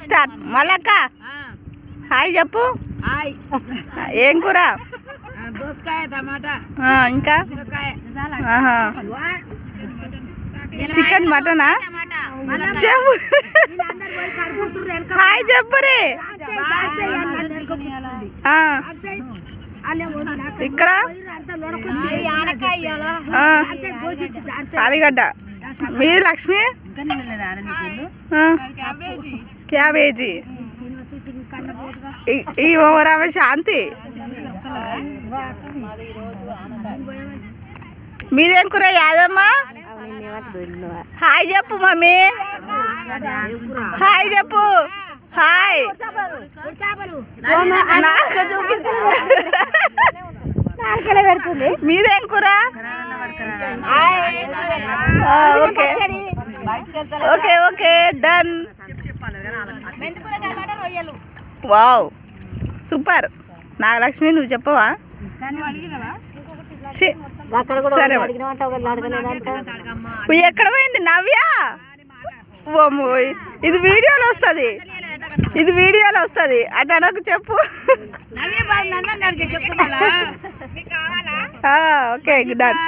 Start. మళ్ళక్క hi చెప్పు. ఏం కూర? దోసకాయ టమాటా. ఇంకా చికెన్ మటనా? చెప్పు హాయ్ చెప్పు రే. ఇక్కడ ఆలుగడ్డ. మీది లక్ష్మి? క్యాబేజీ. ఈ ఓవరామ శాంతి. మీదేం కూర? యాదమ్మా హాయ్ చెప్పు. మమ్మీ హాయ్ చెప్పు. హాయ్ నాకు చూపిస్తుంది. మీదేం కూర? Okay okay okay done. Wow super. Nagalakshmi నువ్వు చెప్పవా? సరే ఎక్కడ పోయింది నవ్య? ఇది వీడియోలో వస్తుంది, ఇది వీడియోలో వస్తుంది. అటు అనకు చెప్పు. Okay done.